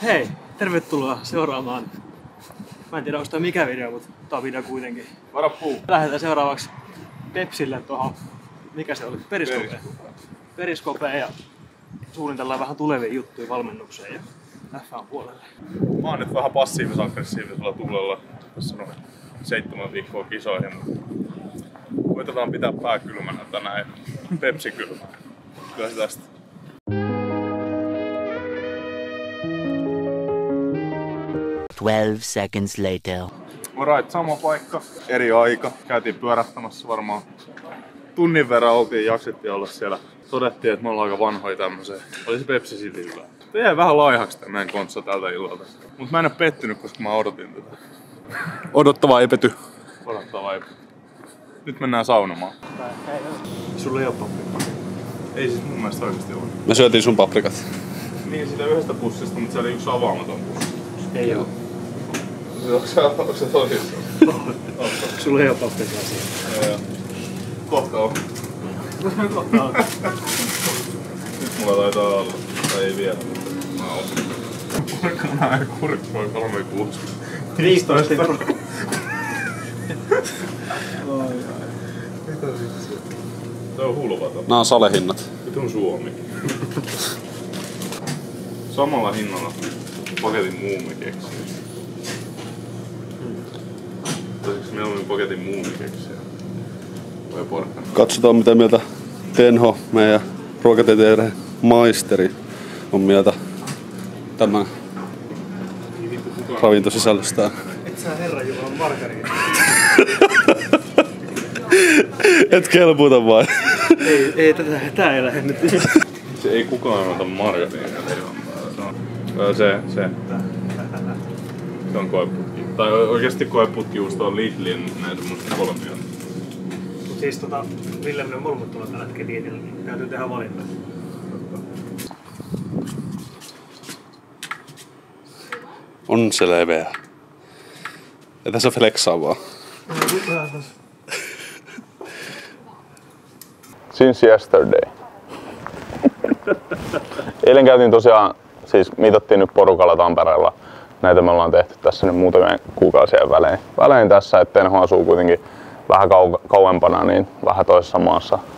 Hei, tervetuloa seuraamaan. Mä en tiedä, onko tää mikä video, mutta tää on video kuitenkin. Vara puu. Lähdetään seuraavaksi Pepsille tuohon, mikä se oli? Periskopeen ja suunnitellaan vähän tulevia juttuja valmennukseen ja F1 puolelle. Mä oon nyt vähän passiivis-aggressiivisella tuulella. Tässä on 7 viikkoa kisoihin. Koitetaan pitää pää kylmänä tänään ja Pepsi kylmänä. Kyllä se tästä. Seconds later. Alright, sama paikka, eri aika. Käytiin pyörähtämässä varmaan tunnin verran, jaksettiin olla siellä. Todettiin, että me ollaan aika vanhoja tämmöiseen. Oli se Pepsi silti hyvä. Jäi vähän laihaksi tää meidän kontsa tältä illalta. Mut mä en oo pettynyt, koska mä odotin tätä. Odottava ei pety. Odottava ei pety. Nyt mennään saunomaan. Sulla ei oo paprika. Ei siis mun mielestä oikeesti ole. Me syötiin sun paprikat. Niin siitä yhdestä pussista, mutta se oli yksi avaamaton pussi. Ei oo. Onko se tosissaan? Sulla ei oo paprikaa siellä. Joo. Kohta on. Kohta on. Nyt mulla taitaa olla. Tai ei vielä, mutta mä ostin. Kuinka nää kurkku on 3,60? 15 €. Mitä sitten? Tää on hulvaton. Nää on salehinnat. Vitun Suomi. Samalla hinnalla paketin muumikeksiä. Olisiko mieluummin paketin muumikeksiä? Vai porkkana? Katsotaan mitä mieltä Tenho, meidän ruokatieteiden maisteri, on mieltä tämän ravintosisällöstään. Et sä herran jumalan margariini. Et kelpuuta vai? Ei tää ei lähde nyt. Se ei kukaan ota margariinia leivän. Se on koeputki. Tai oikeesti koeputkijuusto on Lidlin näitä mun kolmia. Mut siis Villeminen molemmit tulee tällä hetkellä dietillä, niin täytyy tehdä valinta. On se leveä. Ja tässä flexaa vaan. Since yesterday. Eilen käytiin tosiaan, siis mitattiin nyt porukalla Tampereella. Näitä me ollaan tehty tässä nyt muutamien kuukausien välein tässä, että Tenho asuu kuitenkin vähän kauempana, niin vähän toisessa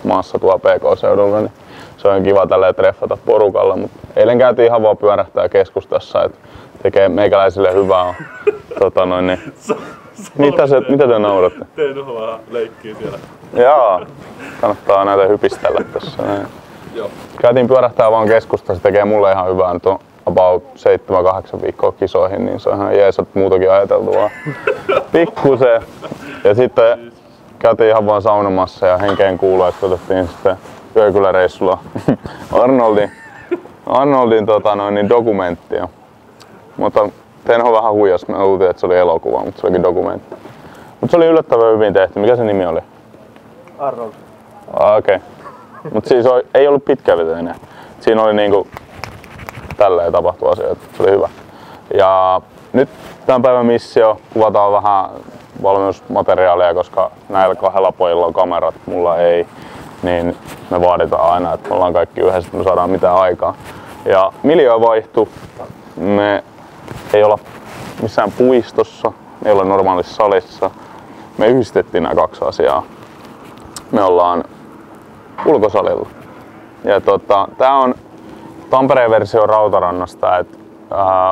maassa tuo PK-seudulla, niin se on kiva tälleen treffata porukalla. Mutta eilen käytiin ihan vaan pyörähtää keskustassa, että tekee meikäläisille hyvää. Mitä te nauratte? Tenho vähän leikkii siellä. Jaa, kannattaa näitä hypistellä tässä. Joo. Käytiin pyörähtää vaan keskustassa, se tekee mulle ihan hyvää. Nyt on about 7-8 viikkoa kisoihin, niin se on ihan jees, että muutakin ajateltu vaan pikkusen. Ja sitten käytiin ihan vaan saunomassa ja henkeen kuului, että otettiin sitten yökyläreissulla Arnoldin dokumenttia. Mutta Tenho vähän huijas, me luultiin, että se oli elokuva, mutta se olikin dokumentti. Mutta se oli yllättävän hyvin tehty. Mikä se nimi oli? Arnold. Okei. Mutta siis ei ollut pitkäveteinen. Siinä oli niinku tälleen tapahtu asioita. Se oli hyvä. Ja nyt tämän päivän missio, kuvataan vähän valmennusmateriaalia, koska näillä kahdella pojilla on kamerat, mulla ei. Niin me vaaditaan aina, että me ollaan kaikki yhdessä, että me saadaan mitään aikaa. Ja miljöö vaihtui. Me ei olla missään puistossa, me ei olla normaalissa salissa. Me yhdistettiin nämä kaksi asiaa. Me ollaan ulkosalilla. Ja tää on Tampereen versio Rautarannasta,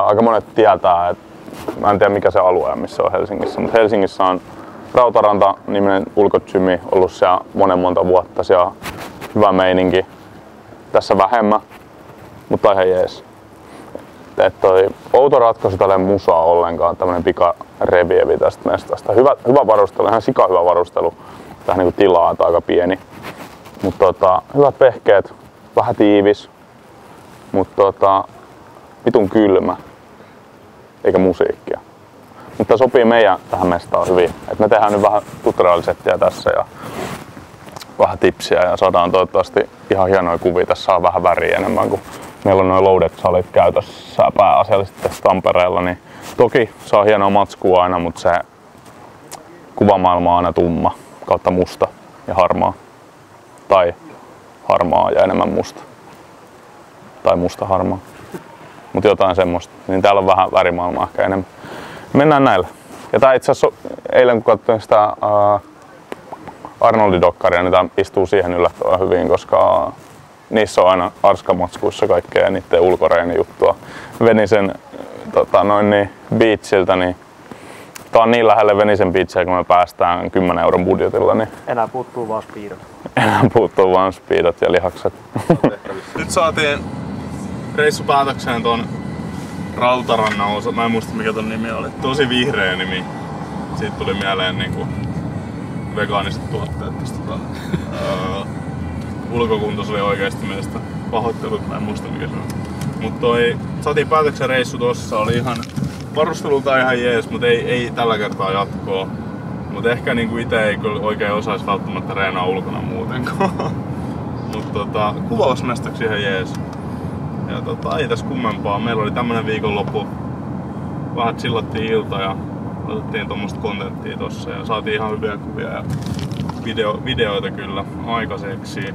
aika monet tietää, että mä en tiedä mikä se alue on, missä on Helsingissä, mutta Helsingissä on Rautaranta-niminen ulkogymi ollut siellä monta vuotta, siellä on hyvä meininki. Tässä vähemmän, mutta ihan jees. Outo ratkaisu tälle musaa ollenkaan, tämmönen pikarevievi tästä mestasta. Hyvä varustelu, ihan sika hyvä varustelu. Tähän niinku tilaa aika pieni. Mutta hyvät vehkeet, vähän tiivis, mutta vitun kylmä, eikä musiikkia. Mutta sopii meidän tähän mestaan hyvin. Et me tehdään nyt vähän tutoriaalisettiä tässä ja vähän tipsiä ja saadaan toivottavasti ihan hienoja kuvia. Tässä on vähän väriä enemmän, kun meillä on noin loaded-salit käytössä pääasiallisesti tässä Tampereella. Niin toki saa hienoa matskua aina, mutta se kuvamaailma on aina tumma kautta musta ja harmaa. Tai harmaa ja enemmän musta. Tai musta harmaa. mutta jotain semmoista. Niin täällä on vähän värimaailmaa ehkä enemmän. Mennään näillä. Ja tää itse asiassa eilen kun katsoin sitä Arnoldi-dokkaria, niin tää istuu siihen yllättävän hyvin, koska niissä on aina arskamatskuissa kaikkea niiden ulkoreeni juttua. Venisen beachiltä, niin tää on niin lähelle Venisen beachia, kun me päästään 10 € budjetilla. Niin Enää puuttuu vaan speedot. enää puuttuu vaan speedot ja lihakset. Nyt saatiin reissupäätökseen ton Rautarannan osa. Mä en muista mikä ton nimi oli. Tosi vihreä nimi. Siitä tuli mieleen niinku vegaaniset tuotteet tästä. Ulkokuntos oli oikeesti mielestä pahoittelut, mä en muista mikä se on. Mut saatiin päätöksen reissu tossa, oli ihan varustelulta ihan jees, mut ei tällä kertaa jatkoa. Mut ehkä niinku ite ei kyllä oikein osais välttämättä reenaa ulkona muutenkaan. Mut kuvausmestaksi ihan jees. Ja ei tässä kummempaa. Meillä oli tämmönen viikonloppu. Vähän chillattiin ilta ja otettiin tommoista kontenttia tossa ja saatiin ihan hyviä kuvia ja videoita kyllä aikaiseksi.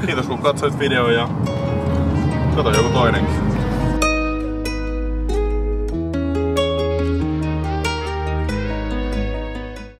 Kiitos kun katsoit videon ja kato joku toinenkin.